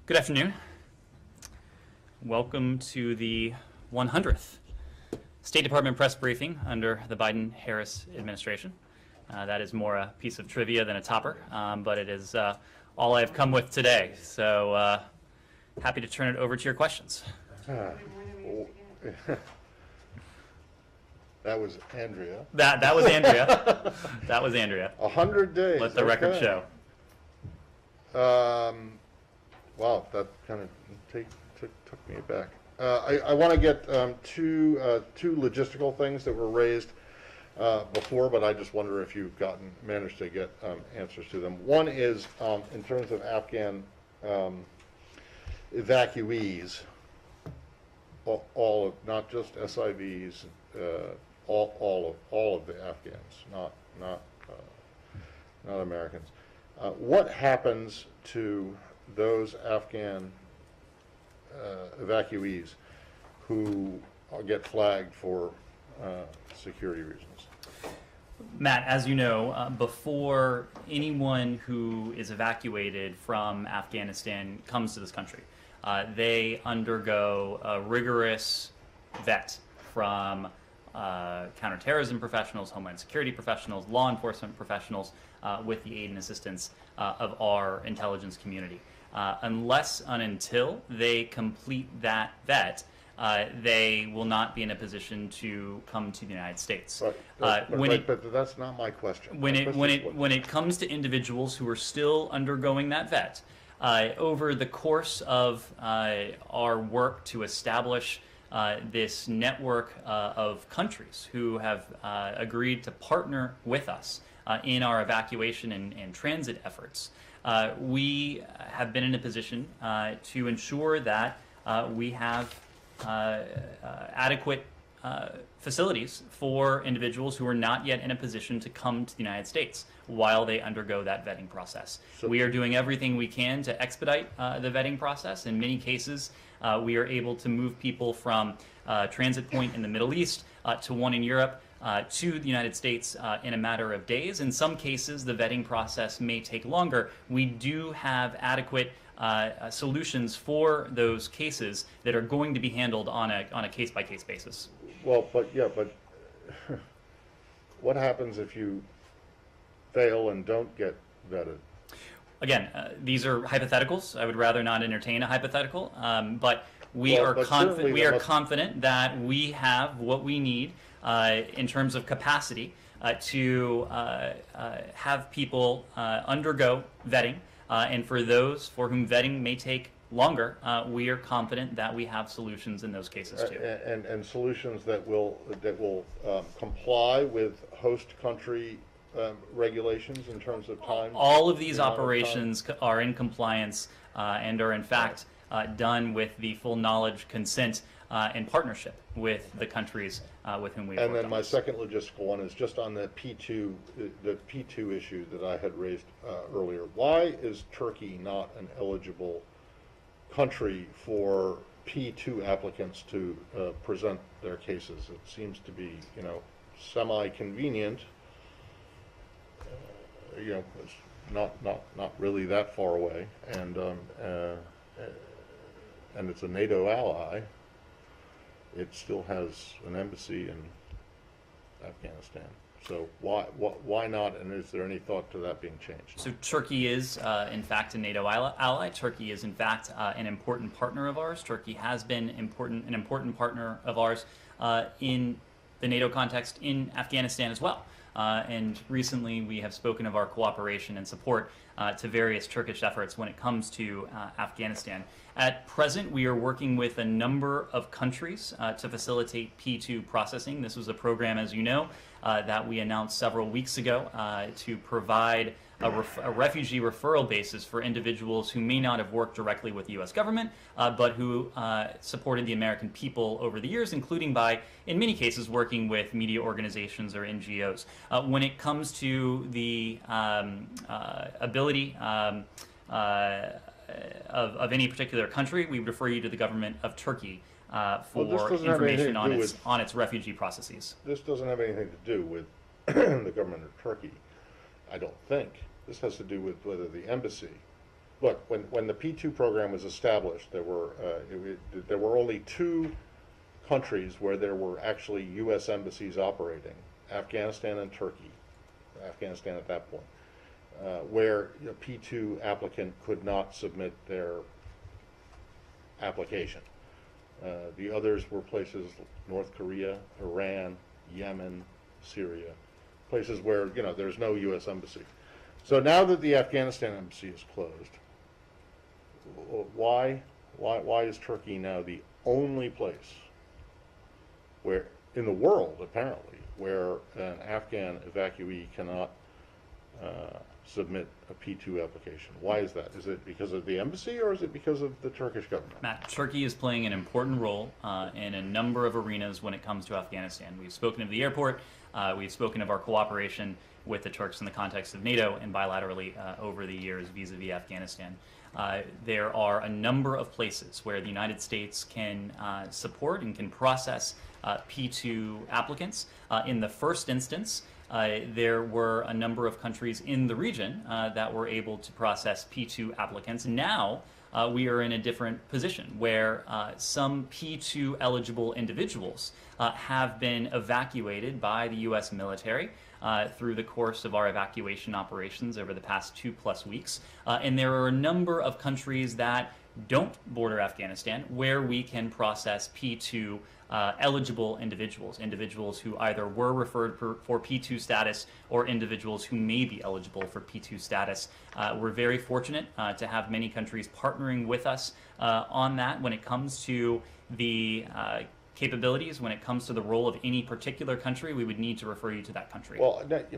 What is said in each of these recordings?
Good afternoon. Welcome to the 100th State Department press briefing under the Biden-Harris administration. That is more a piece of trivia than a topper, but it is all I've come with today. So happy to turn it over to your questions. That was Andrea. That was Andrea. That was Andrea. 100 days. Let the record show. Wow, that kind of took me aback. I want to get two logistical things that were raised before, but I just wonder if you've managed to get answers to them. One is in terms of Afghan evacuees, all of, not just SIVs, all of the Afghans, not Americans. What happens to those Afghan evacuees who get flagged for security reasons? Matt, as you know, before anyone who is evacuated from Afghanistan comes to this country, they undergo a rigorous vet from counterterrorism professionals, homeland security professionals, law enforcement professionals, with the aid and assistance of our intelligence community. Unless and until they complete that vet, they will not be in a position to come to the United States. But that's not my question. When it comes to individuals who are still undergoing that vet, over the course of our work to establish this network of countries who have agreed to partner with us in our evacuation and transit efforts, we have been in a position to ensure that we have adequate facilities for individuals who are not yet in a position to come to the United States while they undergo that vetting process. So we are doing everything we can to expedite the vetting process. In many cases, we are able to move people from a transit point in the Middle East to one in Europe to the United States in a matter of days. In some cases, the vetting process may take longer. We do have adequate solutions for those cases that are going to be handled on a case-by-case basis. Well, but what happens if you fail and don't get vetted? Again, these are hypotheticals. I would rather not entertain a hypothetical, but we are confident that we have what we need in terms of capacity to have people undergo vetting, and for those for whom vetting may take longer, we are confident that we have solutions in those cases too. And solutions that will comply with host country regulations in terms of time? All of these operations are in compliance and are in fact done with the full knowledge, consent, and partnership with the countries with whom we work. And then my second logistical one is just on the P2 issue that I had raised earlier. Why is Turkey not an eligible country for P2 applicants to present their cases? It seems to be, semi-convenient. It's not really that far away, and it's a NATO ally. It still has an embassy in Afghanistan. So why not? And is there any thought to that being changed? So Turkey is, in fact, a NATO ally. Turkey is, in fact, an important partner of ours. Turkey has been an important partner of ours in the NATO context in Afghanistan as well. And recently we have spoken of our cooperation and support to various Turkish efforts when it comes to Afghanistan. At present, we are working with a number of countries to facilitate P2 processing. This was a program, as you know, that we announced several weeks ago to provide a refugee referral basis for individuals who may not have worked directly with the U.S. government, but who supported the American people over the years, including by, in many cases, working with media organizations or NGOs. When it comes to the ability of any particular country, we would refer you to the government of Turkey for information on its refugee processes. This doesn't have anything to do with the government of Turkey, I don't think. This has to do with whether the embassy look, when the P2 program was established, there were only two countries where there were actually U.S. embassies operating: Afghanistan and Turkey. Afghanistan at that point, where a P2 applicant could not submit their application. The others were places: North Korea, Iran, Yemen, Syria, places where there's no U.S. embassy. So now that the Afghanistan embassy is closed, why is Turkey now the only place where in the world, apparently, where an Afghan evacuee cannot submit a P2 application? Why is that? Is it because of the embassy, or is it because of the Turkish government? Matt, Turkey is playing an important role in a number of arenas when it comes to Afghanistan. We've spoken of the airport. We've spoken of our cooperation with the Turks in the context of NATO and bilaterally over the years vis-a-vis Afghanistan. There are a number of places where the United States can support and can process P2 applicants. In the first instance, there were a number of countries in the region that were able to process P2 applicants. Now we are in a different position where some P2 eligible individuals have been evacuated by the U.S. military through the course of our evacuation operations over the past 2+ weeks. And there are a number of countries that don't border Afghanistan where we can process P2 eligible individuals who either were referred for P2 status or individuals who may be eligible for P2 status. We're very fortunate to have many countries partnering with us on that when it comes to the capabilities. When it comes to the role of any particular country, we would need to refer you to that country. Well, but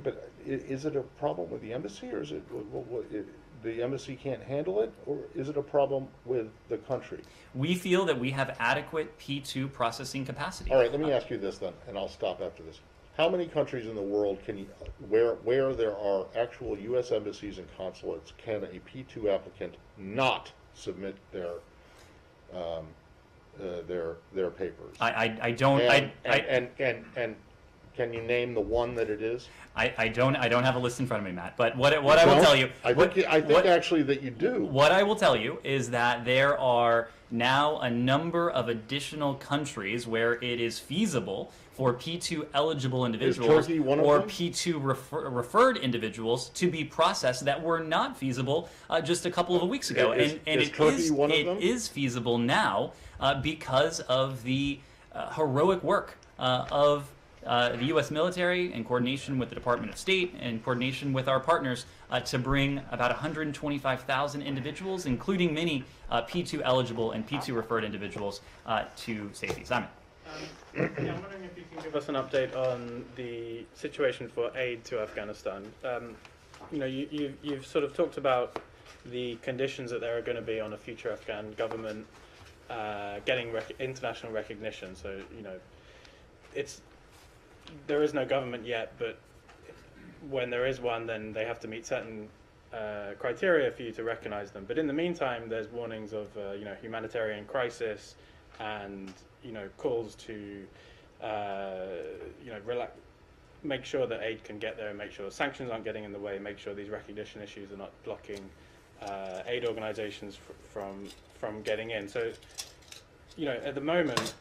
is it a problem with the embassy, or is it the embassy can't handle it, or is it a problem with the country? We feel that we have adequate P2 processing capacity. All right, let me ask you this then, and I'll stop after this. How many countries in the world where there are actual U.S. embassies and consulates, can a P2 applicant not submit their papers? I don't. And can you name the one that it is? I don't have a list in front of me, Matt. But what I will tell you, I think actually that you do. What I will tell you is that there are now a number of additional countries where it is feasible for P2 eligible individuals or P2 referred individuals to be processed that were not feasible just a couple of weeks ago. Is Turkey one of them? It is feasible now because of the heroic work of the U.S. military in coordination with the Department of State and coordination with our partners to bring about 125,000 individuals, including many P2 eligible and P2 referred individuals, to safety. Simon. Yeah, I'm wondering if you can give us an update on the situation for aid to Afghanistan. You've sort of talked about the conditions that there are going to be on a future Afghan government getting international recognition. So, there is no government yet, but when there is one, then they have to meet certain criteria for you to recognize them. But in the meantime, there's warnings of humanitarian crisis and calls to make sure that aid can get there, and make sure sanctions aren't getting in the way, make sure these recognition issues are not blocking aid organizations from getting in. So, at the moment,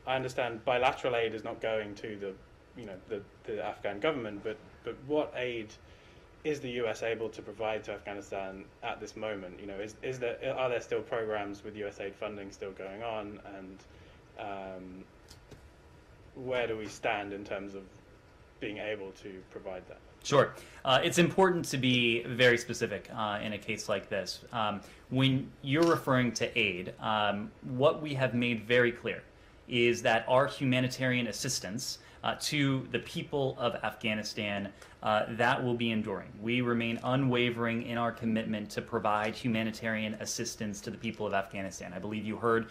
I understand bilateral aid is not going to the Afghan government, but what aid is the U.S. able to provide to Afghanistan at this moment? Are there still programs with U.S. aid funding still going on, and where do we stand in terms of being able to provide that? Sure. It's important to be very specific in a case like this. When you're referring to aid, what we have made very clear is that our humanitarian assistance to the people of Afghanistan, that will be enduring. We remain unwavering in our commitment to provide humanitarian assistance to the people of Afghanistan. I believe you heard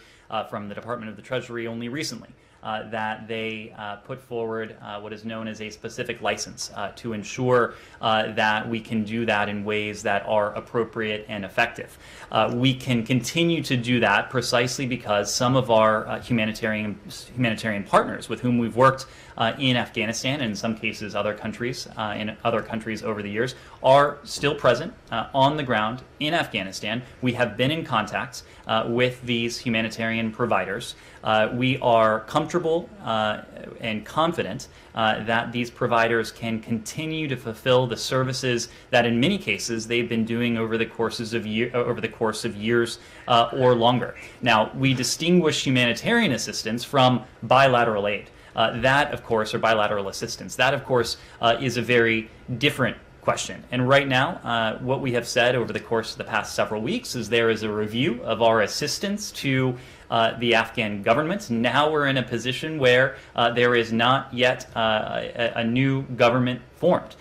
from the Department of the Treasury only recently that they put forward what is known as a specific license to ensure that we can do that in ways that are appropriate and effective. We can continue to do that precisely because some of our humanitarian partners with whom we've worked in Afghanistan, and in some cases other countries, in other countries over the years, are still present on the ground in Afghanistan. We have been in contact with these humanitarian providers. We are comfortable and confident that these providers can continue to fulfill the services that in many cases they've been doing over the course of years or longer. Now, we distinguish humanitarian assistance from bilateral aid. That, of course, or bilateral assistance, that, of course, is a very different question. And right now, what we have said over the course of the past several weeks is there is a review of our assistance to the Afghan government. Now we're in a position where there is not yet a new government formed.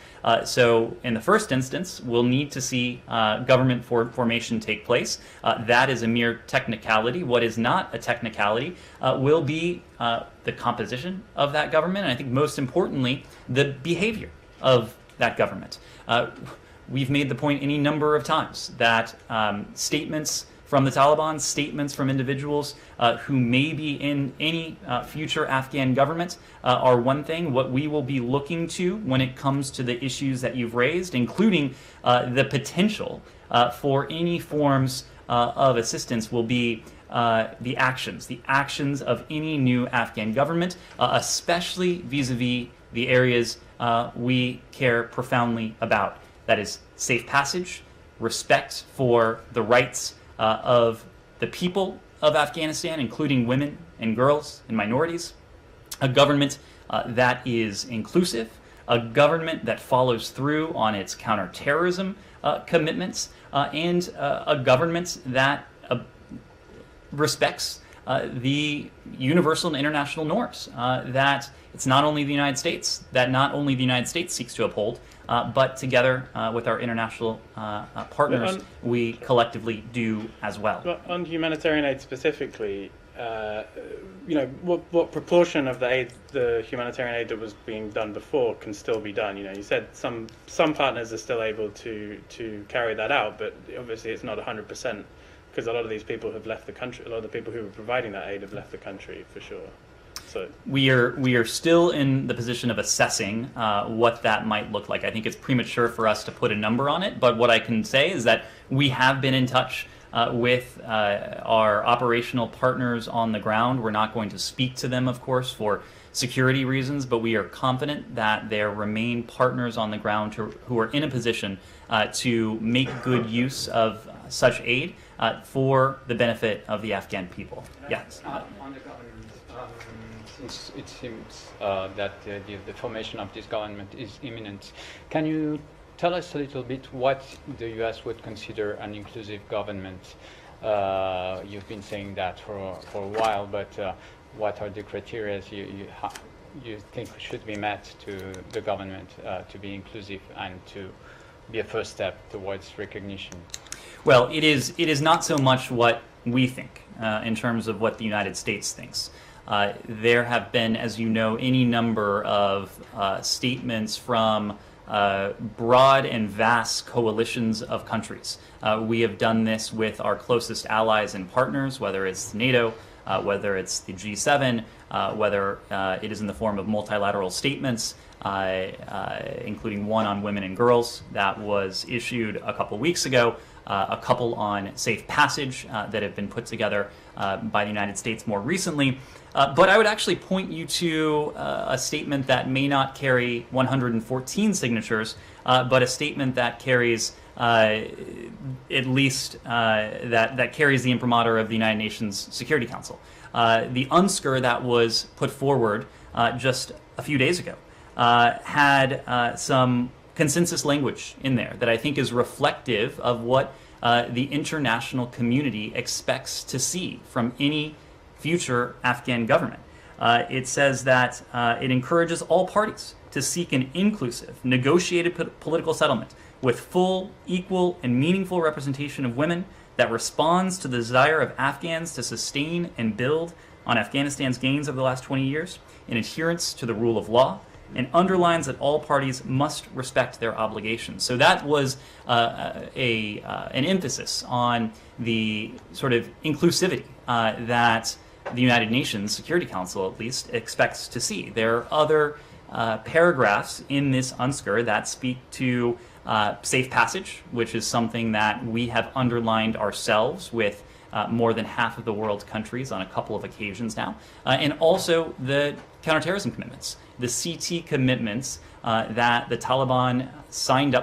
So in the first instance, we'll need to see government formation take place. That is a mere technicality. What is not a technicality will be the composition of that government, and I think most importantly, the behavior of that government. We've made the point any number of times that statements from the Taliban, statements from individuals who may be in any future Afghan government are one thing. What we will be looking to when it comes to the issues that you've raised, including the potential for any forms of assistance, will be the actions of any new Afghan government, especially vis-a-vis the areas we care profoundly about. That is safe passage, respect for the rights of the people of Afghanistan, including women and girls and minorities, a government that is inclusive, a government that follows through on its counterterrorism commitments, and a government that respects the universal and international norms that it's not only the United States seeks to uphold, but together with our international partners, we collectively do as well. But on humanitarian aid specifically, what proportion of the humanitarian aid that was being done before can still be done? You said some partners are still able to carry that out, but obviously it's not 100%. Because a lot of these people have left the country. A lot of the people who were providing that aid have left the country, for sure. So we are still in the position of assessing what that might look like. I think it's premature for us to put a number on it, but what I can say is that we have been in touch with our operational partners on the ground. We're not going to speak to them, of course, for security reasons, but we are confident that there remain partners on the ground who are in a position to make good use of such aid for the benefit of the Afghan people. Yes. On the government, since it seems that the formation of this government is imminent, can you tell us a little bit what the U.S. would consider an inclusive government? You've been saying that for a while, but what are the criteria you think should be met to the government to be inclusive and to be a first step towards recognition? Well, it is not so much what we think in terms of what the United States thinks. There have been, as you know, any number of statements from broad and vast coalitions of countries. We have done this with our closest allies and partners, whether it's NATO, whether it's the G7, whether it is in the form of multilateral statements, including one on women and girls that was issued a couple weeks ago, a couple on safe passage that have been put together by the United States more recently. But I would actually point you to a statement that may not carry 114 signatures, but a statement that carries at least that carries the imprimatur of the United Nations Security Council. The UNSCR that was put forward just a few days ago had some consensus language in there that I think is reflective of what the international community expects to see from any future Afghan government. It says that it encourages all parties to seek an inclusive, negotiated political settlement with full, equal, and meaningful representation of women that responds to the desire of Afghans to sustain and build on Afghanistan's gains over the last 20 years in adherence to the rule of law, and underlines that all parties must respect their obligations. So that was an emphasis on the sort of inclusivity that the United Nations Security Council, at least, expects to see. There are other paragraphs in this UNSCR that speak to safe passage, which is something that we have underlined ourselves with more than half of the world's countries on a couple of occasions now, and also the counterterrorism commitments, the CT commitments that the Taliban signed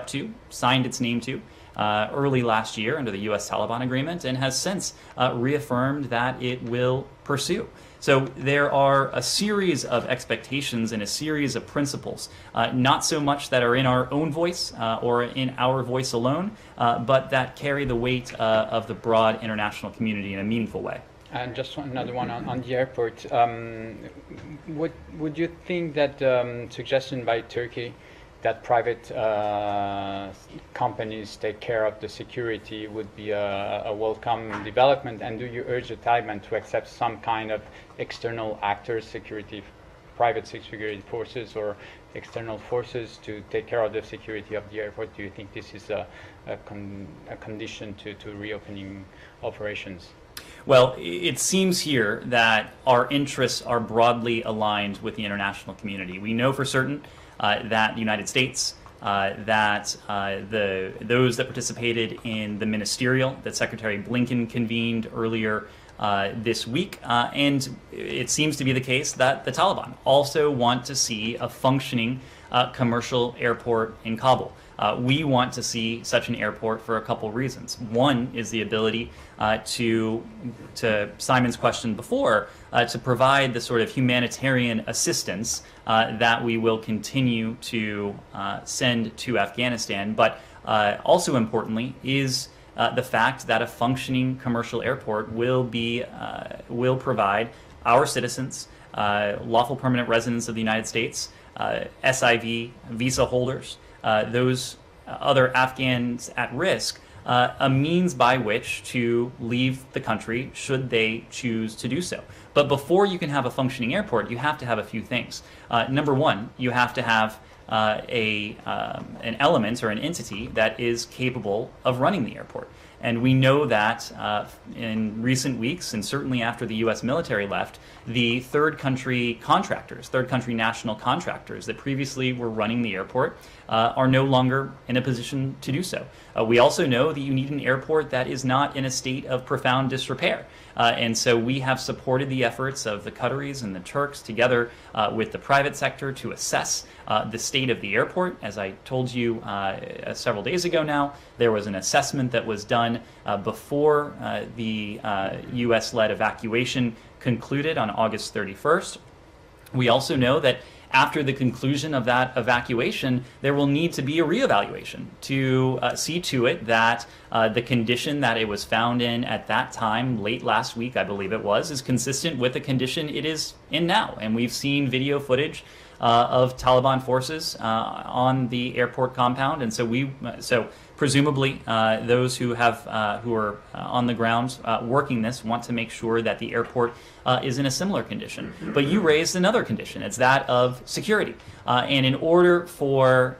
its name to early last year under the U.S. Taliban agreement, and has since reaffirmed that it will pursue. So there are a series of expectations and a series of principles, not so much that are in our own voice or in our voice alone, but that carry the weight of the broad international community in a meaningful way. And just another one on the airport. Would you think that suggestion by Turkey that private companies take care of the security would be a welcome development? And do you urge the Taliban to accept some kind of external actors, private security forces or external forces to take care of the security of the airport? Do you think this is a condition to reopening operations? Well, it seems here that our interests are broadly aligned with the international community. We know for certain that the United States, that those that participated in the ministerial that Secretary Blinken convened earlier this week, and it seems to be the case that the Taliban also want to see a functioning commercial airport in Kabul. We want to see such an airport for a couple reasons. One is the ability to Simon's question before, to provide the sort of humanitarian assistance that we will continue to send to Afghanistan, but also importantly is the fact that a functioning commercial airport will provide our citizens, lawful permanent residents of the United States, SIV visa holders, those other Afghans at risk, a means by which to leave the country should they choose to do so. But before you can have a functioning airport, you have to have a few things. Number one, you have to have an element or an entity that is capable of running the airport. And we know that in recent weeks, and certainly after the U.S. military left, the third country national contractors that previously were running the airport are no longer in a position to do so. We also know that you need an airport that is not in a state of profound disrepair. And so we have supported the efforts of the Qataris and the Turks together with the private sector to assess the state of the airport. As I told you several days ago now, there was an assessment that was done before the U.S.-led evacuation concluded on August 31st. We also know that after the conclusion of that evacuation, there will need to be a reevaluation to see to it that the condition that it was found in at that time, late last week, I believe it was, is consistent with the condition it is in now. And we've seen video footage of Taliban forces on the airport compound, and so presumably those who are on the ground working this want to make sure that the airport is in a similar condition. But you raised another condition. It's that of security. And in order for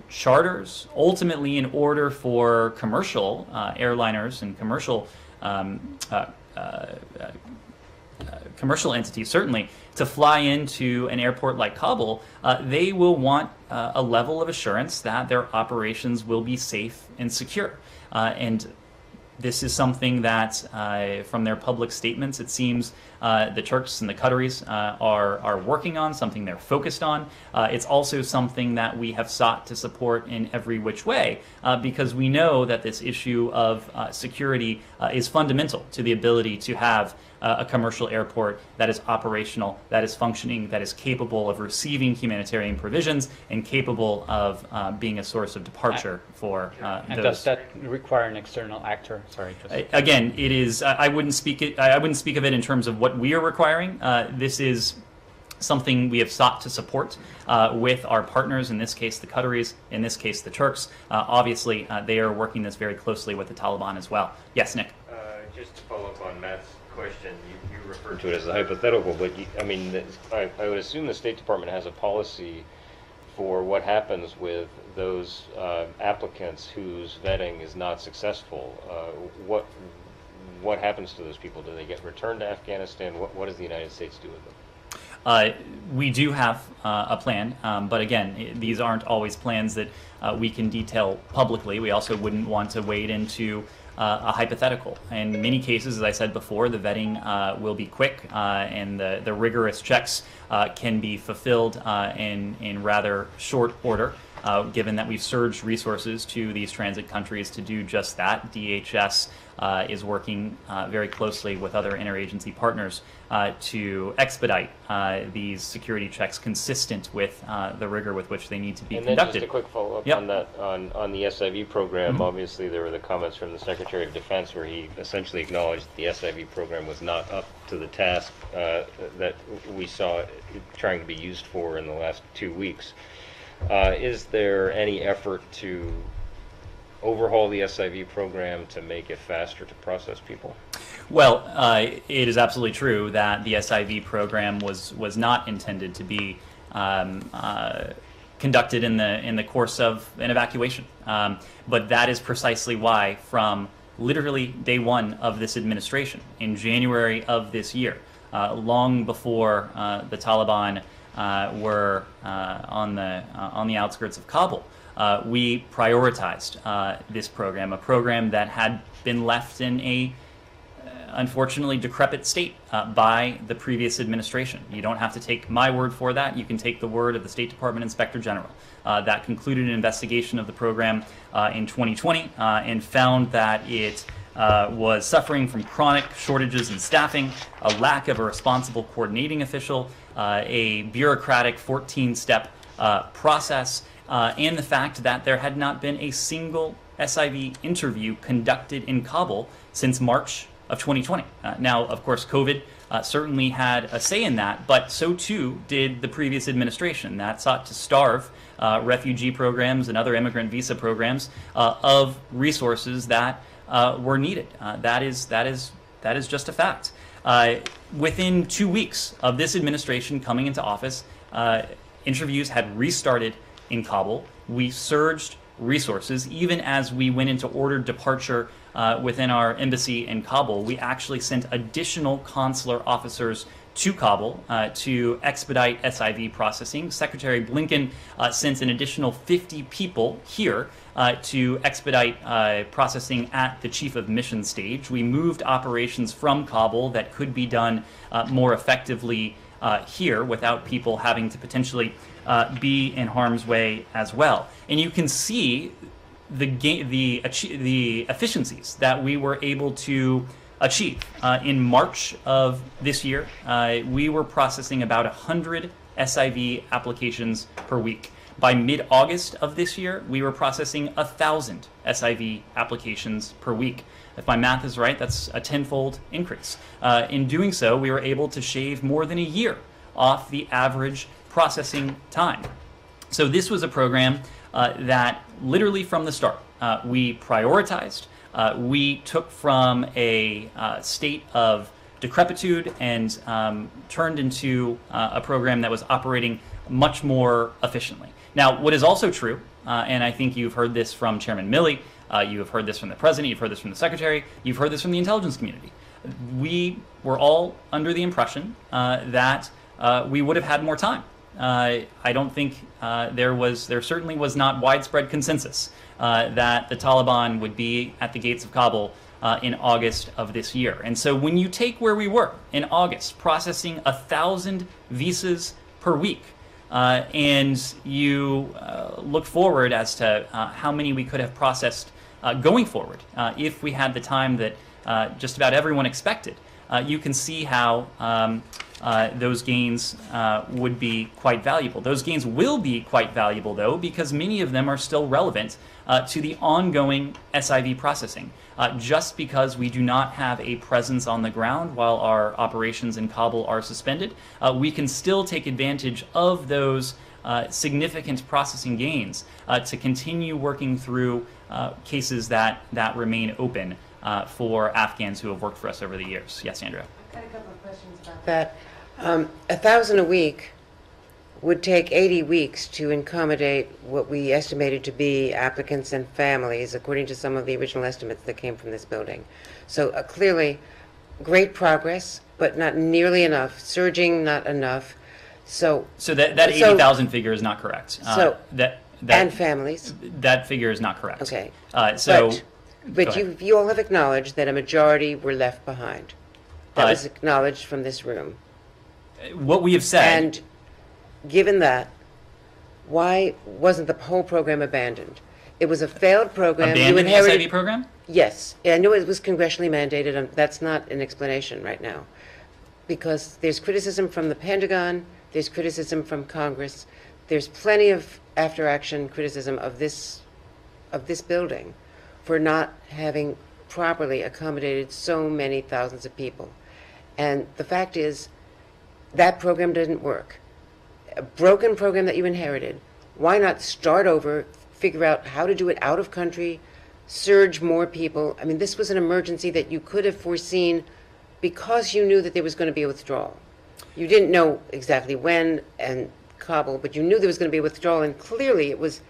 charters, ultimately in order for commercial airliners and commercial entities, certainly, to fly into an airport like Kabul, they will want a level of assurance that their operations will be safe and secure. And this is something that, from their public statements, it seems the Turks and the Qataris are working on, something they're focused on. It's also something that we have sought to support in every which way, because we know that this issue of security is fundamental to the ability to have a commercial airport that is operational, that is functioning, that is capable of receiving humanitarian provisions, and capable of being a source of departure for and those. does that require an external actor? Sorry. Again, it is. I wouldn't speak of it in terms of what we are requiring. This is something we have sought to support with our partners, in this case the Qataris, in this case the Turks. Obviously, they are working this very closely with the Taliban as well. Yes, Nick? Just to follow up on Matt's question, you referred to it as a hypothetical, but I would assume the State Department has a policy for what happens with those applicants whose vetting is not successful. what happens to those people? Do they get returned to Afghanistan? What does the United States do with them? We do have a plan, but again, these aren't always plans that we can detail publicly. We also wouldn't want to wade into a hypothetical. In many cases, as I said before, the vetting will be quick, and the rigorous checks can be fulfilled in rather short order. Given that we've surged resources to these transit countries to do just that, DHS is working very closely with other interagency partners to expedite these security checks consistent with the rigor with which they need to be conducted. And then just a quick follow-up on that, on the SIV program. Obviously, there were the comments from the Secretary of Defense where he essentially acknowledged that the SIV program was not up to the task that we saw it trying to be used for in the last 2 weeks. Is there any effort to overhaul the SIV program to make it faster to process people? Well, it is absolutely true that the SIV program was not intended to be conducted in the course of an evacuation. But that is precisely why, from literally day one of this administration, in January of this year, long before the Taliban were on the outskirts of Kabul, we prioritized this program, a program that had been left in a unfortunately decrepit state by the previous administration. You don't have to take my word for that. You can take the word of the State Department Inspector General. That concluded an investigation of the program in 2020 and found that it was suffering from chronic shortages in staffing, a lack of a responsible coordinating official, a bureaucratic 14-step process, and the fact that there had not been a single SIV interview conducted in Kabul since March of 2020. Now, of course, COVID certainly had a say in that, but so too did the previous administration that sought to starve refugee programs and other immigrant visa programs of resources that were needed. That is just a fact. Within 2 weeks of this administration coming into office, interviews had restarted in Kabul. We surged resources. Even as we went into ordered departure within our embassy in Kabul, we actually sent additional consular officers to Kabul to expedite SIV processing. Secretary Blinken sent an additional 50 people here to expedite processing at the chief of mission stage. We moved operations from Kabul that could be done more effectively here without people having to potentially be in harm's way as well. And you can see the efficiencies that we were able to achieve. In March of this year, we were processing about 100 SIV applications per week. By mid-August of this year, we were processing 1,000 SIV applications per week. If my math is right, that's a tenfold increase. In doing so, we were able to shave more than a year off the average processing time. So this was a program that literally from the start, we prioritized. We took from a state of decrepitude and turned into a program that was operating much more efficiently. Now, what is also true, and I think you've heard this from Chairman Milley, you have heard this from the President, you've heard this from the Secretary, you've heard this from the intelligence community. We were all under the impression that we would have had more time. I don't think there certainly was not widespread consensus that the Taliban would be at the gates of Kabul in August of this year. And so when you take where we were in August, processing 1,000 visas per week, and you look forward as to how many we could have processed going forward if we had the time that just about everyone expected, you can see how those gains would be quite valuable. Those gains will be quite valuable, though, because many of them are still relevant to the ongoing SIV processing. Just because we do not have a presence on the ground while our operations in Kabul are suspended, we can still take advantage of those significant processing gains to continue working through cases that remain open for Afghans who have worked for us over the years. Yes, Andrea? I've got a couple of questions about that. 1,000 a week, would take 80 weeks to accommodate what we estimated to be applicants and families, according to some of the original estimates that came from this building. So clearly, great progress, but not nearly enough. Surging, not enough. So that 80,000 figure is not correct. And families. That figure is not correct. Okay. But you all have acknowledged that a majority were left behind. That was acknowledged from this room. What we have said. And given that, why wasn't the whole program abandoned? It was a failed program. Abandoned the SIV program? Yes. I knew it was congressionally mandated, and that's not an explanation right now. Because there's criticism from the Pentagon, there's criticism from Congress, there's plenty of after-action criticism of this building for not having properly accommodated so many thousands of people. And the fact is, that program didn't work. A broken program that you inherited, why not start over, figure out how to do it out of country, surge more people? I mean, this was an emergency that you could have foreseen because you knew that there was going to be a withdrawal. You didn't know exactly when and Kabul, but you knew there was going to be a withdrawal, and clearly it was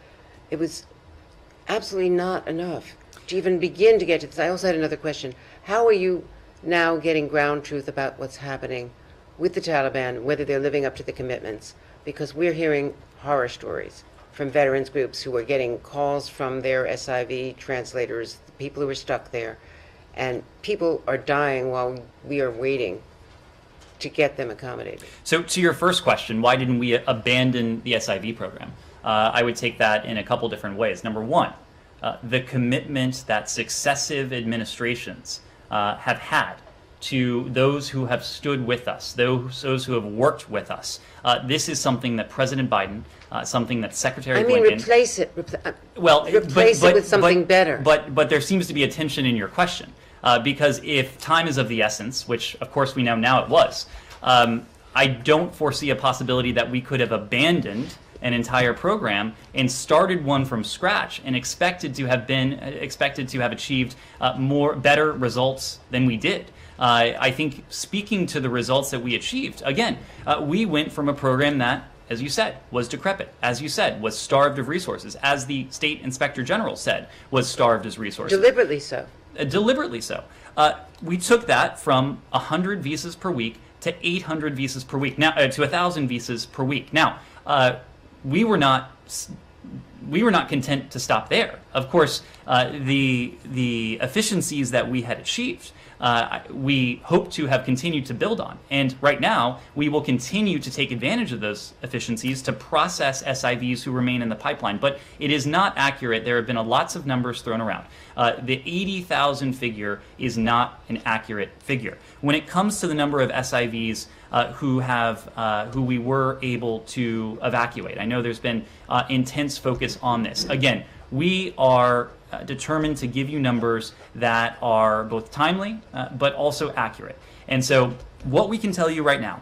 absolutely not enough to even begin to get to this. I also had another question. How are you now getting ground truth about what's happening with the Taliban, whether they're living up to the commitments? Because we're hearing horror stories from veterans groups who are getting calls from their SIV translators, the people who are stuck there, and people are dying while we are waiting to get them accommodated. So to your first question, why didn't we abandon the SIV program? I would take that in a couple different ways. Number one, the commitment that successive administrations have had to those who have stood with us, those who have worked with us. This is something that President Biden, something that Secretary Blinken... replace it with something better. But there seems to be a tension in your question. Because if time is of the essence, which of course we know now it was, I don't foresee a possibility that we could have abandoned an entire program and started one from scratch and expected to have achieved better results than we did. I think speaking to the results that we achieved, again, we went from a program that, as you said, was decrepit, as you said, was starved of resources, as the State Inspector General said, was starved of resources. Deliberately so. Deliberately so. We took that from 100 visas per week to 800 visas per week, now to 1,000 visas per week. Now, we were not content to stop there. Of course, the efficiencies that we had achieved, we hope to have continued to build on. And right now, we will continue to take advantage of those efficiencies to process SIVs who remain in the pipeline. But it is not accurate. There have been lots of numbers thrown around. The 80,000 figure is not an accurate figure. When it comes to the number of SIVs who we were able to evacuate, I know there's been intense focus on this. Again, we are determined to give you numbers that are both timely but also accurate. And so what we can tell you right now,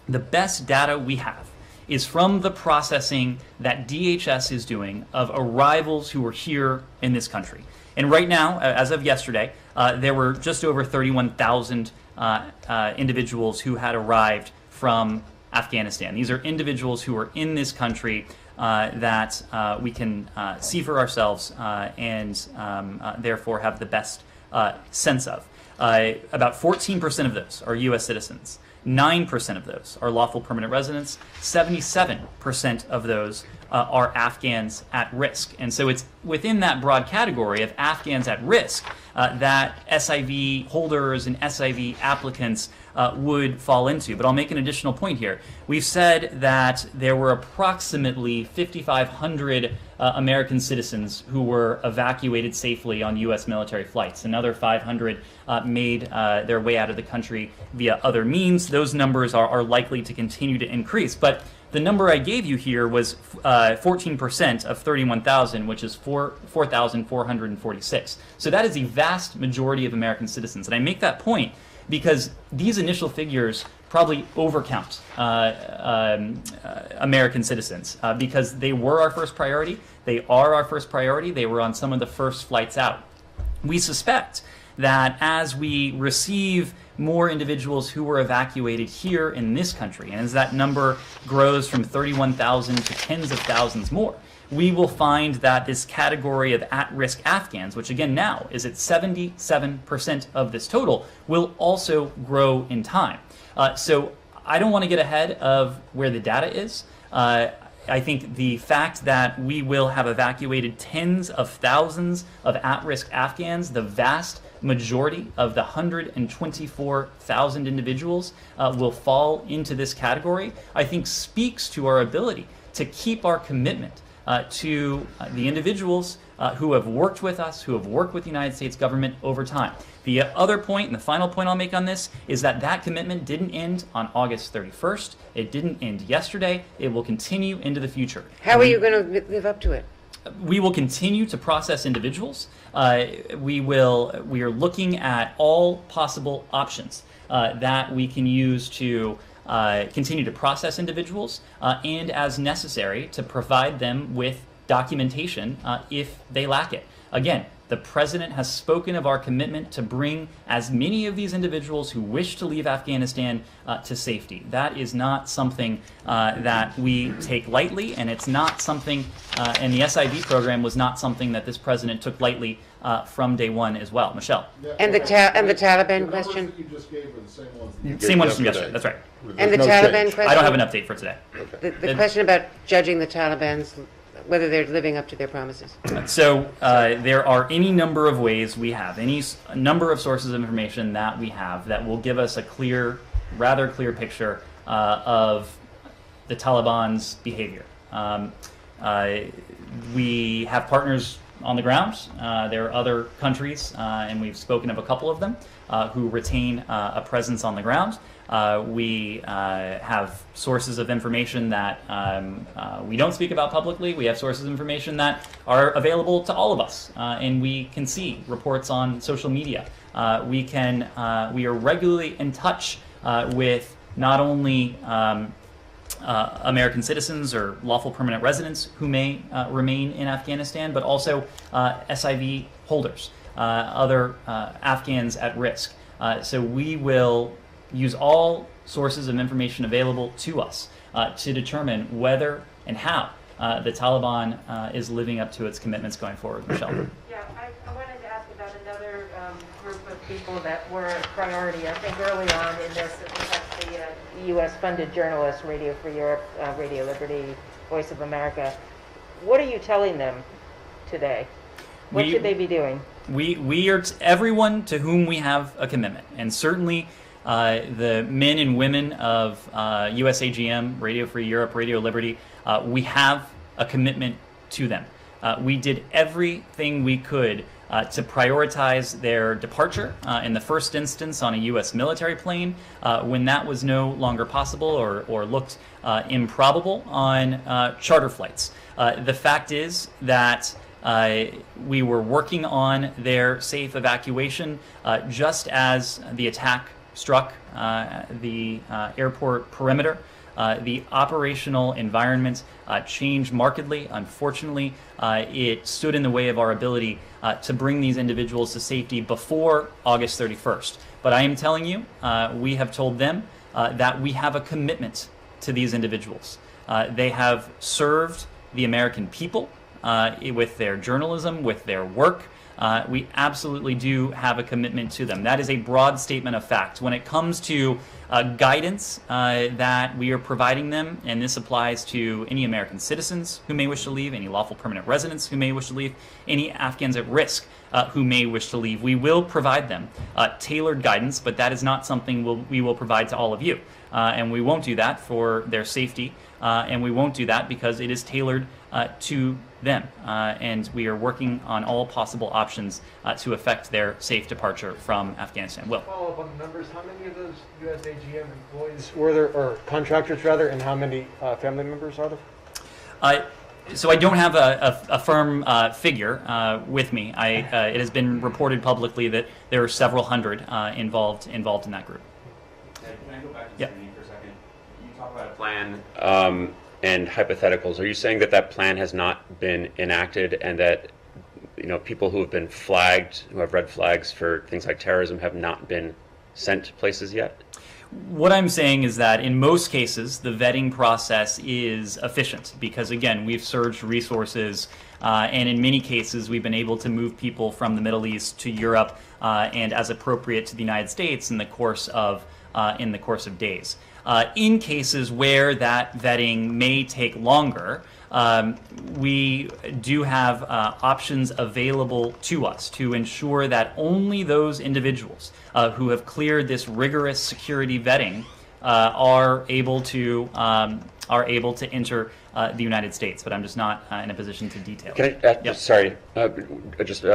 the best data we have is from the processing that DHS is doing of arrivals who were here in this country. And right now, as of yesterday, there were just over 31,000 individuals who had arrived from Afghanistan. These are individuals who are in this country that we can see for ourselves and therefore have the best sense of. About 14% of those are U.S. citizens. 9% of those are lawful permanent residents. 77% of those are Afghans at risk. And so it's within that broad category of Afghans at risk that SIV holders and SIV applicants would fall into. But I'll make an additional point here. We've said that there were approximately 5,500 American citizens who were evacuated safely on U.S. military flights. Another 500 made their way out of the country via other means. Those numbers are likely to continue to increase. But the number I gave you here was 14% of 31,000, which is 4,446. So that is the vast majority of American citizens. And I make that point because these initial figures probably overcount American citizens because they were our first priority. They are our first priority. They were on some of the first flights out. We suspect that as we receive more individuals who were evacuated here in this country, and as that number grows from 31,000 to tens of thousands more, we will find that this category of at-risk Afghans, which again now is at 77% of this total, will also grow in time. So I don't want to get ahead of where the data is. I think the fact that we will have evacuated tens of thousands of at-risk Afghans, the vast majority of the 124,000 individuals will fall into this category, I think speaks to our ability to keep our commitment to the individuals who have worked with us, who have worked with the United States government over time. The other point, and the final point I'll make on this, is that that commitment didn't end on August 31st. It didn't end yesterday. It will continue into the future. How are you going to live up to it? We will continue to process individuals. We are looking at all possible options that we can use to continue to process individuals and, as necessary, to provide them with documentation if they lack it. Again, the President has spoken of our commitment to bring as many of these individuals who wish to leave Afghanistan to safety. That is not something that we take lightly, and it's not something, and the SIV program was not something that this President took lightly from day one as well. Michelle. And the Taliban question? The numbers that you just gave are the same ones. Same ones from yesterday, that's right. And the There's no Taliban change. question? I don't have an update for today. The question about judging the Taliban's, whether they're living up to their promises. So there are any number of ways we have, a number of sources of information that we have that will give us a rather clear picture of the Taliban's behavior. We have partners on the ground. There are other countries, and we've spoken of a couple of them, who retain a presence on the ground. We have sources of information that we don't speak about publicly. We have sources of information that are available to all of us, and we can see reports on social media. We are regularly in touch with not only American citizens or lawful permanent residents who may remain in Afghanistan, but also SIV holders, other Afghans at risk. So we will use all sources of information available to us to determine whether and how the Taliban is living up to its commitments going forward. Michelle. Yeah, I wanted to ask about another group of people that were a priority. I think early on in this, it was the U.S.-funded journalists, Radio Free Europe, Radio Liberty, Voice of America. What are you telling them today? What should they be doing? We are everyone to whom we have a commitment, and certainly the men and women of USAGM, Radio Free Europe, Radio Liberty, we have a commitment to them. We did everything we could to prioritize their departure in the first instance on a U.S. military plane when that was no longer possible or looked improbable on charter flights. The fact is that we were working on their safe evacuation just as the attack struck the airport perimeter. The operational environment changed markedly. Unfortunately, it stood in the way of our ability to bring these individuals to safety before August 31st. But I am telling you, we have told them that we have a commitment to these individuals. They have served the American people with their journalism, with their work. We absolutely do have a commitment to them. That is a broad statement of fact. When it comes to guidance that we are providing them, and this applies to any American citizens who may wish to leave, any lawful permanent residents who may wish to leave, any Afghans at risk who may wish to leave, we will provide them tailored guidance, but that is not something we will provide to all of you. And we won't do that for their safety, and we won't do that because it is tailored to them. And we are working on all possible options to affect their safe departure from Afghanistan. Will. Follow up on the numbers. How many of those USAGM employees were there, or contractors rather, and how many family members are there? So I don't have a firm figure with me. It has been reported publicly that there are several hundred involved in that group. Can I go back to Yeah. Janine for a second? You talk about a plan and hypotheticals. Are you saying that plan has not been enacted, and that people who have been flagged, who have red flags for things like terrorism, have not been sent places yet? What I'm saying is that in most cases, the vetting process is efficient because, again, we've surged resources, and in many cases, we've been able to move people from the Middle East to Europe and, as appropriate, to the United States in the course of days. In cases where that vetting may take longer, we do have options available to us to ensure that only those individuals who have cleared this rigorous security vetting are able to enter the United States. But I'm just not in a position to detail. Can I, sorry, just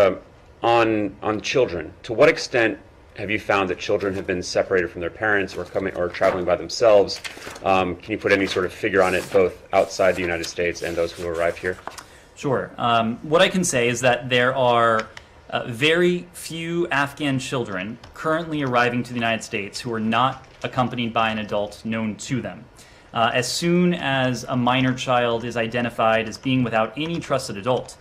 on children. To what extent have you found that children have been separated from their parents or traveling by themselves? Can you put any sort of figure on it, both outside the United States and those who arrive here? Sure. What I can say is that there are very few Afghan children currently arriving to the United States who are not accompanied by an adult known to them. As soon as a minor child is identified as being without any trusted adult,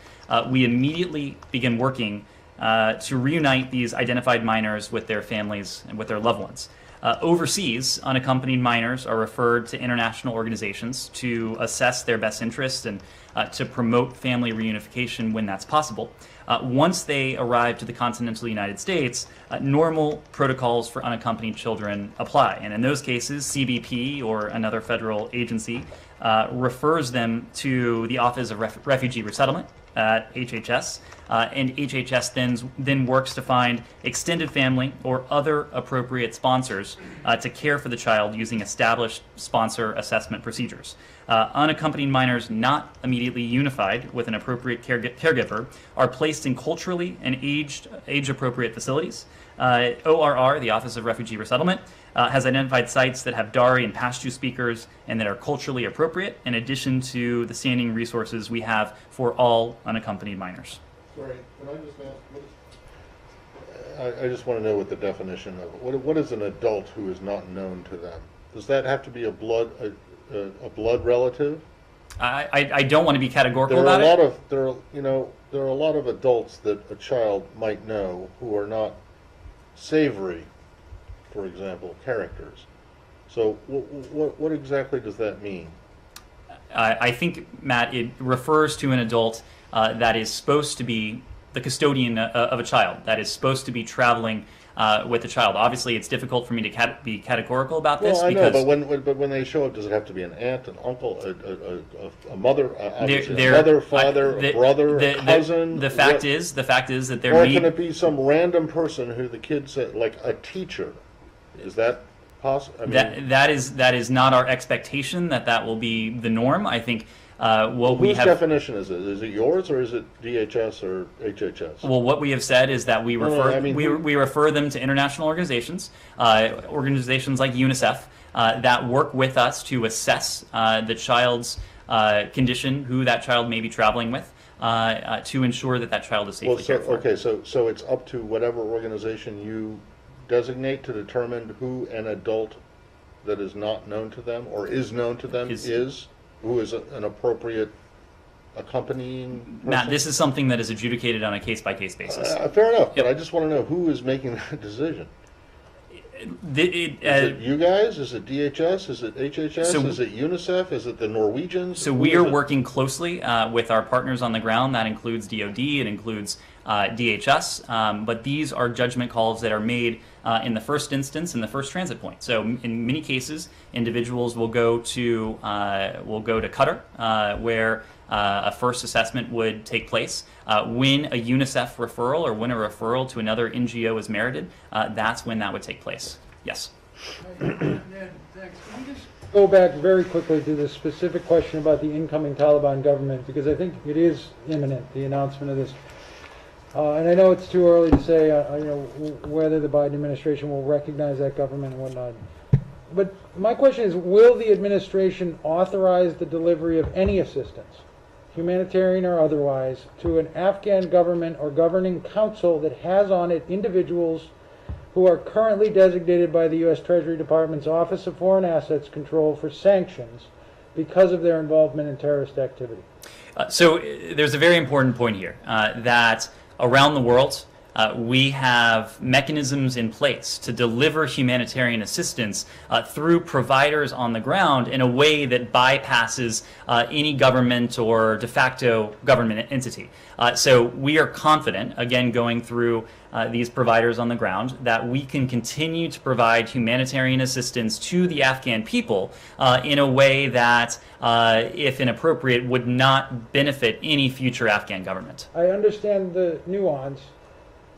we immediately begin working to reunite these identified minors with their families and with their loved ones. Overseas, unaccompanied minors are referred to international organizations to assess their best interests and to promote family reunification when that's possible. Once they arrive to the continental United States, normal protocols for unaccompanied children apply. And in those cases, CBP or another federal agency refers them to the Office of Refugee Resettlement at HHS, and HHS then works to find extended family or other appropriate sponsors to care for the child using established sponsor assessment procedures. Unaccompanied minors not immediately unified with an appropriate caregiver are placed in culturally and age-appropriate facilities. ORR, the Office of Refugee Resettlement, has identified sites that have Dari and Pashto speakers and that are culturally appropriate, in addition to the standing resources we have for all unaccompanied minors. Sorry, can I just ask, I just want to know what the definition of it. What is an adult who is not known to them? Does that have to be a blood relative? I don't want to be categorical about it. There are a lot of adults that a child might know who are not savory, for example, characters. So what exactly does that mean? I think, Matt, it refers to an adult that is supposed to be the custodian of a child, that is supposed to be traveling with the child. Obviously, it's difficult for me to be categorical about this. Well, I because know, but when they show up, does it have to be an aunt, an uncle, a mother, mother, father, a brother, a cousin? The fact is that there or can it be some random person who the kid said, like a teacher? Is that possible? I mean, that is not our expectation that will be the norm. I think whose definition is it? Is it yours or is it DHS or HHS? Well, what we have said is that we refer we refer them to international organizations, organizations like UNICEF that work with us to assess the child's condition, who that child may be traveling with, to ensure that child is safely cared for. Okay, so it's up to whatever organization you designate to determine who an adult that is not known to them or is known to them who is an appropriate accompanying person? Matt, this is something that is adjudicated on a case-by-case basis. Fair enough, but I just want to know who is making that decision. Is it you guys? Is it DHS? Is it HHS? Is it UNICEF? Is it the Norwegians? So we are working closely with our partners on the ground. That includes DOD, it includes DHS, but these are judgment calls that are made in the first instance, in the first transit point. So in many cases, individuals will go to Qatar, where a first assessment would take place. When a UNICEF referral or when a referral to another NGO is merited, that's when that would take place. Yes. Ned, thanks. Can you just go back very quickly to the specific question about the incoming Taliban government, because I think it is imminent, the announcement of this. And I know it's too early to say, whether the Biden administration will recognize that government and whatnot. But my question is, will the administration authorize the delivery of any assistance, humanitarian or otherwise, to an Afghan government or governing council that has on it individuals who are currently designated by the U.S. Treasury Department's Office of Foreign Assets Control for sanctions because of their involvement in terrorist activity? So there's a very important point here, that around the world, We have mechanisms in place to deliver humanitarian assistance through providers on the ground in a way that bypasses any government or de facto government entity. So we are confident, again, going through these providers on the ground, that we can continue to provide humanitarian assistance to the Afghan people in a way that, if inappropriate, would not benefit any future Afghan government. I understand the nuance,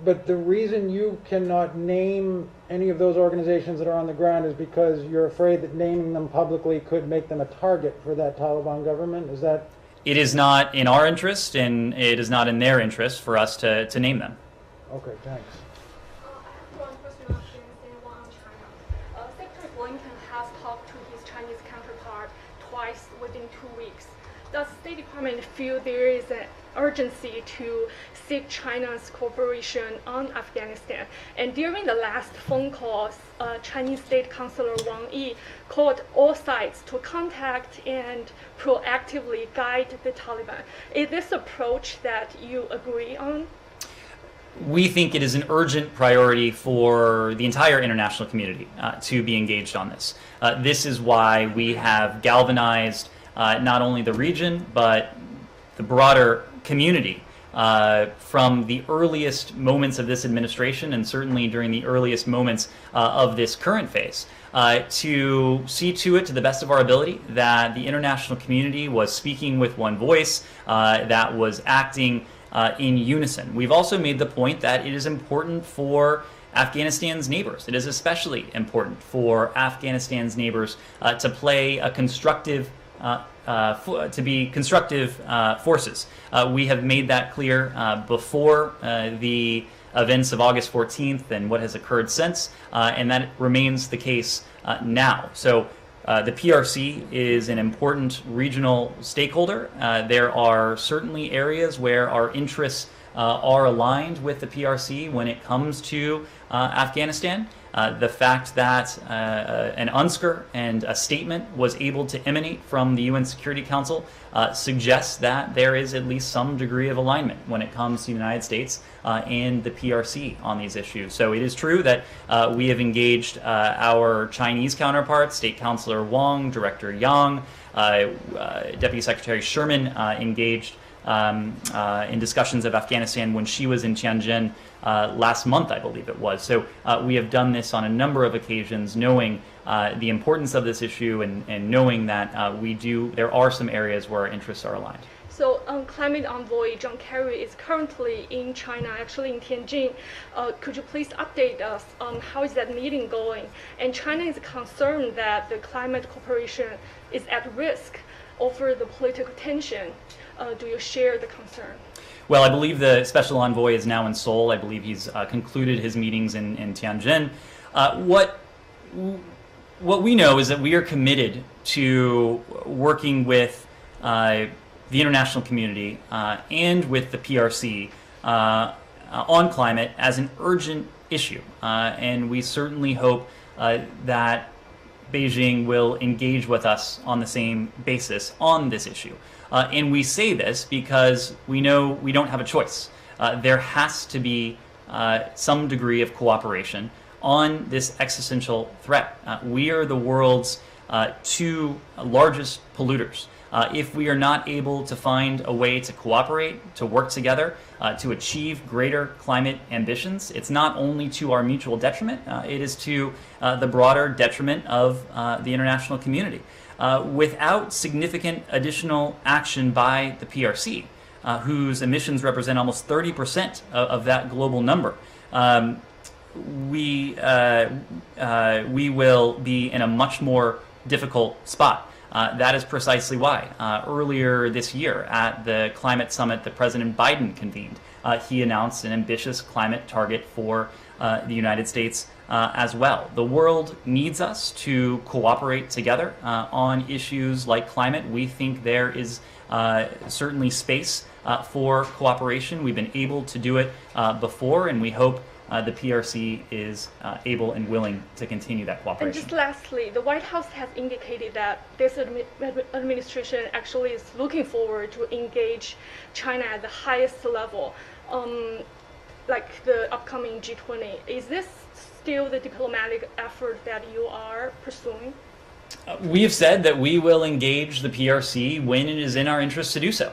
but the reason you cannot name any of those organizations that are on the ground is because you're afraid that naming them publicly could make them a target for that Taliban government? Is that? It is not in our interest, and it is not in their interest for us to name them. Okay, thanks. I have one question on Afghanistan, one on China. Secretary Blinken has talked to his Chinese counterpart twice within 2 weeks. Does the State Department feel there is an urgency to seek China's cooperation on Afghanistan? And during the last phone calls, Chinese State Councilor Wang Yi called all sides to contact and proactively guide the Taliban. Is this approach that you agree on? We think it is an urgent priority for the entire international community to be engaged on this. This is why we have galvanized not only the region, but the broader community from the earliest moments of this administration, and certainly during the earliest moments of this current phase, to see to it, to the best of our ability, that the international community was speaking with one voice, that was acting in unison. We've also made the point that it is important for Afghanistan's neighbors. It is especially important for Afghanistan's neighbors to play a constructive, to be constructive forces. We have made that clear before the events of August 14th and what has occurred since, and that remains the case now. So the PRC is an important regional stakeholder. There are certainly areas where our interests are aligned with the PRC when it comes to Afghanistan. The fact that an UNSCR and a statement was able to emanate from the UN Security Council suggests that there is at least some degree of alignment when it comes to the United States and the PRC on these issues. So it is true that we have engaged our Chinese counterparts, State Councilor Wang, Director Yang, Deputy Secretary Sherman engaged in discussions of Afghanistan when she was in Tianjin last month, I believe it was. So we have done this on a number of occasions, knowing the importance of this issue and knowing that there are some areas where our interests are aligned. So Climate Envoy John Kerry is currently in China, actually in Tianjin. Could you please update us on how is that meeting going? And China is concerned that the climate cooperation is at risk over the political tension. Do you share the concern? Well, I believe the special envoy is now in Seoul. I believe he's concluded his meetings in Tianjin. What we know is that we are committed to working with the international community and with the PRC on climate as an urgent issue. And we certainly hope that Beijing will engage with us on the same basis on this issue. And we say this because we know we don't have a choice. There has to be some degree of cooperation on this existential threat. We are the world's two largest polluters. If we are not able to find a way to cooperate, to work together, to achieve greater climate ambitions, it's not only to our mutual detriment, it is to the broader detriment of the international community. Without significant additional action by the PRC, whose emissions represent almost 30% of that global number, we will be in a much more difficult spot. That is precisely why earlier this year at the climate summit that President Biden convened, he announced an ambitious climate target for the United States as well. The world needs us to cooperate together on issues like climate. We think there is certainly space for cooperation. We've been able to do it before, and we hope the PRC is able and willing to continue that cooperation. And just lastly, the White House has indicated that this administration actually is looking forward to engage China at the highest level. like the upcoming G20. Is this still the diplomatic effort that you are pursuing? We have said that we will engage the PRC when it is in our interest to do so.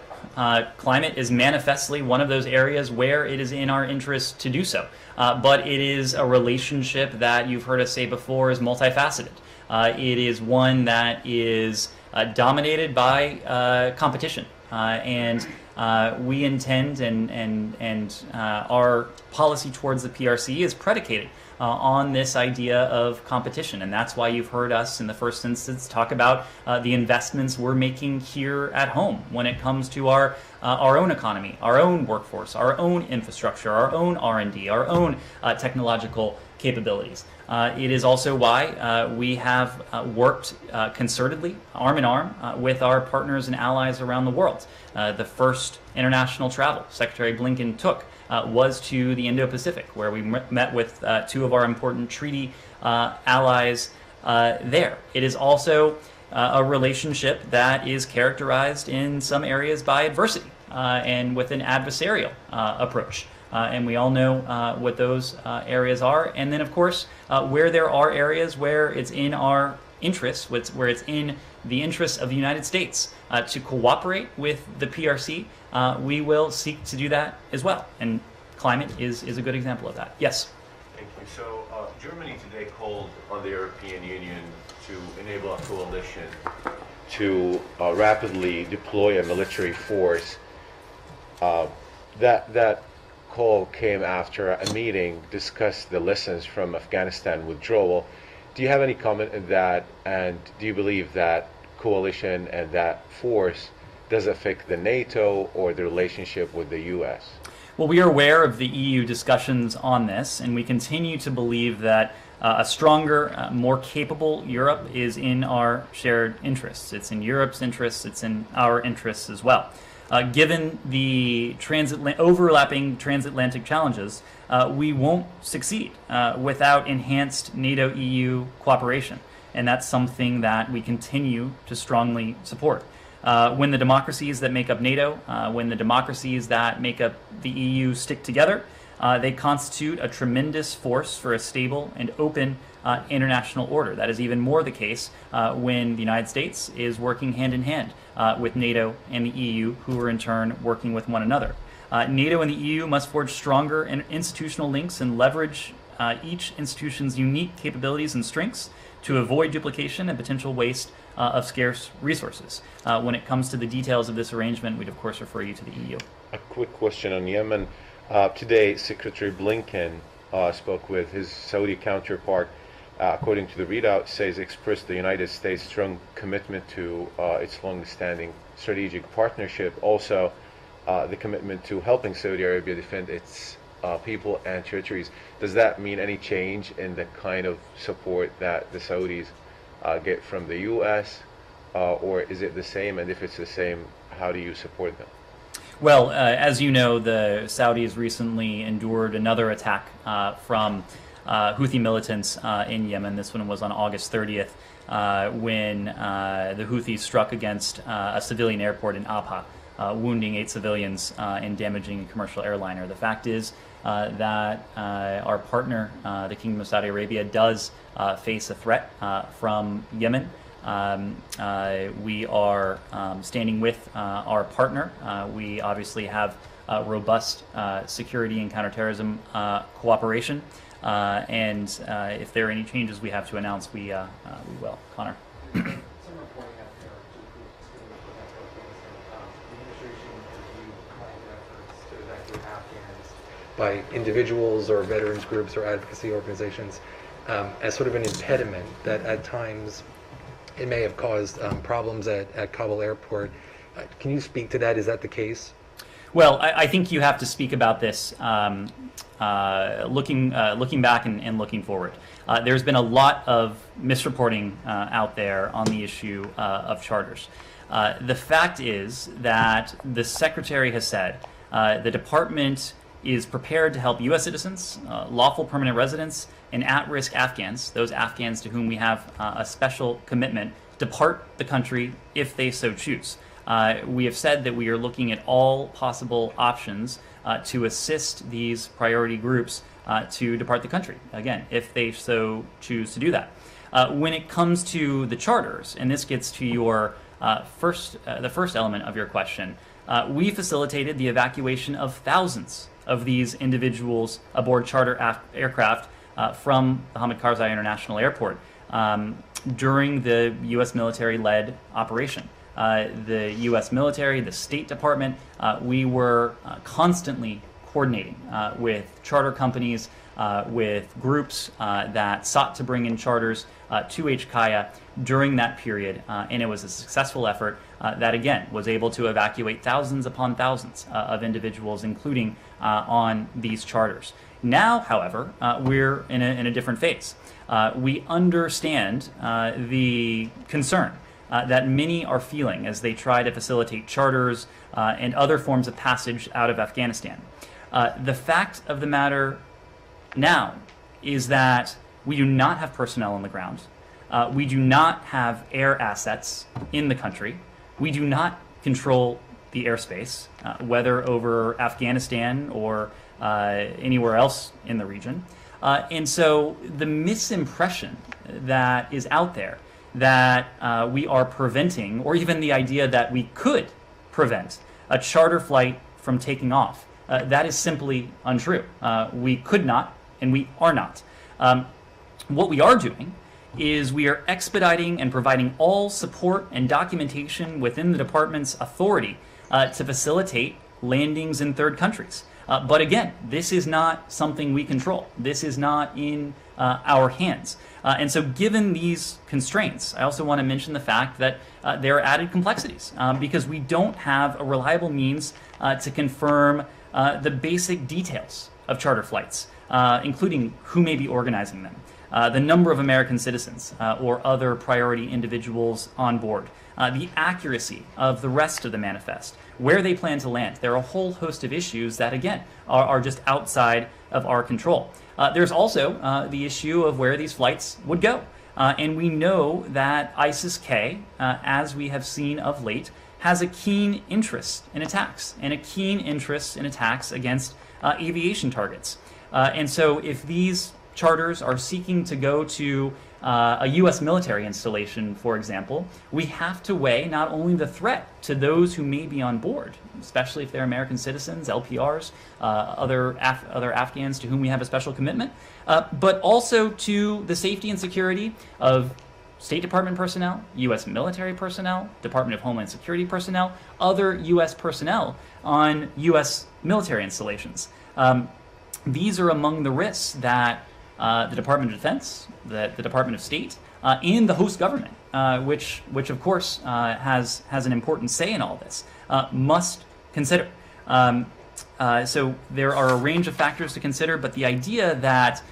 Climate is manifestly one of those areas where it is in our interest to do so. But it is a relationship that you've heard us say before is multifaceted. It is one that is dominated by competition. And we intend and our policy towards the PRC is predicated on this idea of competition. And that's why you've heard us in the first instance talk about the investments we're making here at home when it comes to our own economy, our own workforce, our own infrastructure, our own R&D, our own technological capabilities. It is also why we have worked concertedly, arm in arm, with our partners and allies around the world. The first international travel Secretary Blinken took was to the Indo-Pacific, where we met with two of our important treaty allies there. It is also a relationship that is characterized in some areas by adversity and with an adversarial approach. And we all know what those areas are. And then, of course, where there are areas where it's in our interests, where it's in the interests of the United States to cooperate with the PRC, we will seek to do that as well. And climate is a good example of that. Yes? Thank you. So Germany today called on the European Union to enable a coalition to rapidly deploy a military force. That call came after a meeting discussed the lessons from Afghanistan withdrawal. Do you have any comment on that, and do you believe that coalition and that force does affect the NATO or the relationship with the US? Well, we are aware of the EU discussions on this, and we continue to believe that a stronger, more capable Europe is in our shared interests. It's in Europe's interests, it's in our interests as well. Given the overlapping transatlantic challenges, we won't succeed without enhanced NATO-EU cooperation, and that's something that we continue to strongly support. When the democracies that make up NATO, when the democracies that make up the EU stick together, they constitute a tremendous force for a stable and open international order. That is even more the case when the United States is working hand in hand with NATO and the EU, who are in turn working with one another. NATO and the EU must forge stronger institutional links and leverage each institution's unique capabilities and strengths to avoid duplication and potential waste of scarce resources. When it comes to the details of this arrangement, we'd of course refer you to the EU. A quick question on Yemen. Today, Secretary Blinken spoke with his Saudi counterpart. According to the readout, says expressed the United States' strong commitment to its long-standing strategic partnership. Also, the commitment to helping Saudi Arabia defend its people and territories. Does that mean any change in the kind of support that the Saudis get from the U.S., or is it the same? And if it's the same, how do you support them? Well, as you know, the Saudis recently endured another attack from Houthi militants in Yemen. This one was on August 30th when the Houthis struck against a civilian airport in Abha, wounding 8 civilians and damaging a commercial airliner. The fact is that our partner, the Kingdom of Saudi Arabia, does face a threat from Yemen. We are standing with our partner. We obviously have robust security and counterterrorism cooperation. And if there are any changes we have to announce, we will. Connor. By individuals or veterans groups or advocacy organizations as sort of an impediment that at times it may have caused problems at Kabul airport. Can you speak to that? Is that the case? Well, I think you have to speak about this looking back and looking forward. There's been a lot of misreporting out there on the issue of charters. The fact is that the Secretary has said the Department is prepared to help U.S. citizens, lawful permanent residents, and at-risk Afghans, those Afghans to whom we have a special commitment, depart the country if they so choose. we have said that we are looking at all possible options to assist these priority groups to depart the country, again, if they so choose to do that. When it comes to the charters, and this gets to your the first element of your question, we facilitated the evacuation of thousands of these individuals aboard charter aircraft from the Hamid Karzai International Airport during the U.S. military-led operation. The U.S. military, the State Department, we were constantly coordinating with charter companies, with groups that sought to bring in charters to HKIA during that period, and it was a successful effort that, again, was able to evacuate thousands upon thousands of individuals, including on these charters. Now, however, we're in a different phase. We understand the concern that many are feeling as they try to facilitate charters and other forms of passage out of Afghanistan. The fact of the matter now is that we do not have personnel on the ground. We do not have air assets in the country. We do not control the airspace, whether over Afghanistan or anywhere else in the region. And so the misimpression that is out there that we are preventing, or even the idea that we could prevent a charter flight from taking off, that is simply untrue. We could not, and we are not. What we are doing is we are expediting and providing all support and documentation within the department's authority to facilitate landings in third countries. But again, this is not something we control. This is not in our hands. And so given these constraints, I also want to mention the fact that there are added complexities because we don't have a reliable means to confirm the basic details of charter flights, including who may be organizing them, the number of American citizens or other priority individuals on board, the accuracy of the rest of the manifest, where they plan to land. There are a whole host of issues that, again, are just outside of our control. There's also the issue of where these flights would go. And we know that ISIS-K, as we have seen of late, has a keen interest in attacks and a keen interest in attacks against aviation targets. And so if these charters are seeking to go to a U.S. military installation, for example, we have to weigh not only the threat to those who may be on board, especially if they're American citizens, LPRs, other Afghans to whom we have a special commitment, but also to the safety and security of State Department personnel, U.S. military personnel, Department of Homeland Security personnel, other U.S. personnel on U.S. military installations. These are among the risks that the Department of Defense, the Department of State, and the host government, which of course has an important say in all this, must consider. So there are a range of factors to consider, but the idea that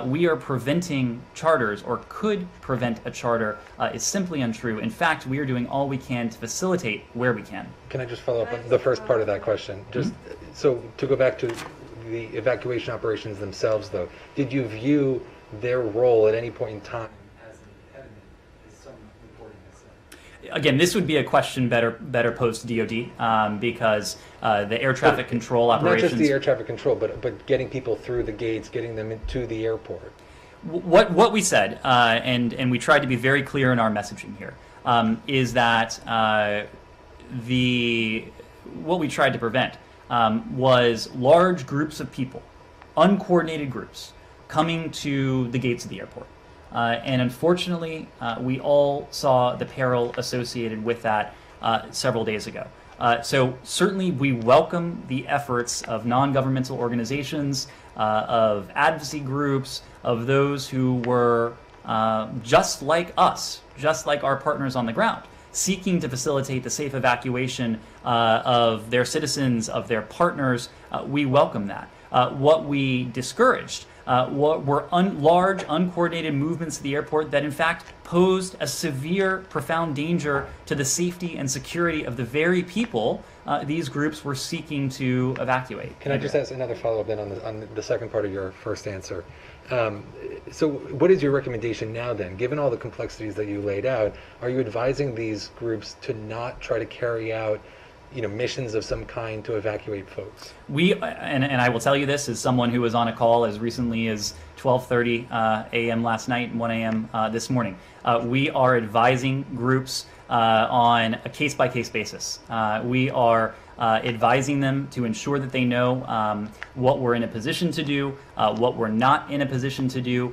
we are preventing charters or could prevent a charter is simply untrue. In fact, we are doing all we can to facilitate where we can. Can I just follow up on the first part of that question? Just so to go back to the evacuation operations themselves, though, did you view their role at any point in time as an impediment? Is someone reporting this? Again, this would be a question better posed to DoD because the air traffic control operations. Not just the air traffic control, but getting people through the gates, getting them into the airport. What we said, and we tried to be very clear in our messaging here, is that what we tried to prevent was large groups of people, uncoordinated groups, coming to the gates of the airport. And unfortunately, we all saw the peril associated with that several days ago. So certainly we welcome the efforts of non-governmental organizations, of advocacy groups, of those who were just like us, just like our partners on the ground, seeking to facilitate the safe evacuation of their citizens, of their partners. We welcome that. What we discouraged were large, uncoordinated movements to the airport that in fact posed a severe, profound danger to the safety and security of the very people these groups were seeking to evacuate. Can I just ask another follow-up then on the second part of your first answer? So what is your recommendation now then? Given all the complexities that you laid out, are you advising these groups to not try to carry out missions of some kind to evacuate folks? And I will tell you this as someone who was on a call as recently as 12:30 a.m. last night and 1 a.m. This morning. We are advising groups on a case-by-case basis. We are advising them to ensure that they know what we're in a position to do, what we're not in a position to do,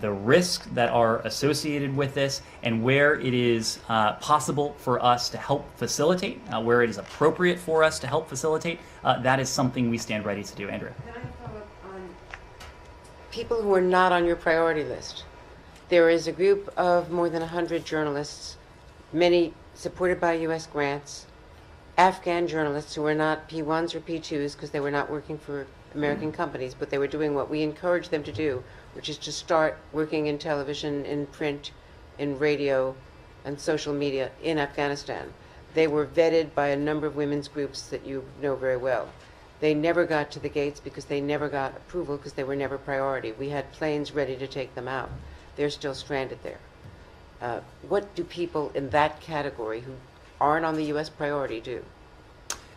the risks that are associated with this, and where it is possible for us to help facilitate, where it is appropriate for us to help facilitate. That is something we stand ready to do. Andrea. Can I follow up on people who are not on your priority list? There is a group of more than 100 journalists, many supported by U.S. grants, Afghan journalists who were not P1s or P2s because they were not working for American companies, but they were doing what we encouraged them to do, which is to start working in television, in print, in radio, and social media in Afghanistan. They were vetted by a number of women's groups that you know very well. They never got to the gates because they never got approval because they were never priority. We had planes ready to take them out. They're still stranded there. What do people in that category who aren't on the U.S. priority do?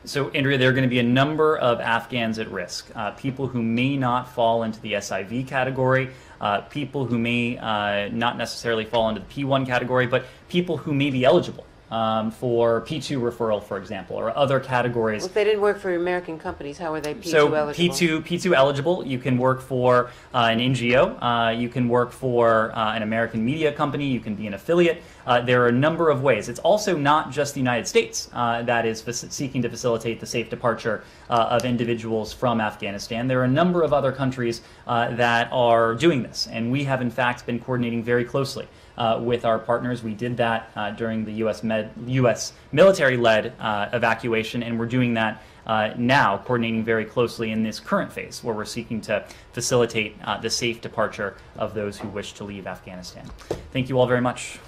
So, Andrea, there are going to be a number of Afghans at risk. People who may not fall into the SIV category, people who may not necessarily fall into the P1 category, but people who may be eligible for P2 referral, for example, or other categories. Well, if they didn't work for American companies, how are they P2 so eligible? P2 eligible, you can work for an NGO, you can work for an American media company, you can be an affiliate. There are a number of ways. It's also not just the United States that is seeking to facilitate the safe departure of individuals from Afghanistan. There are a number of other countries that are doing this, and we have in fact been coordinating very closely with our partners. We did that during the U.S. military-led evacuation, and we're doing that now, coordinating very closely in this current phase where we're seeking to facilitate the safe departure of those who wish to leave Afghanistan. Thank you all very much.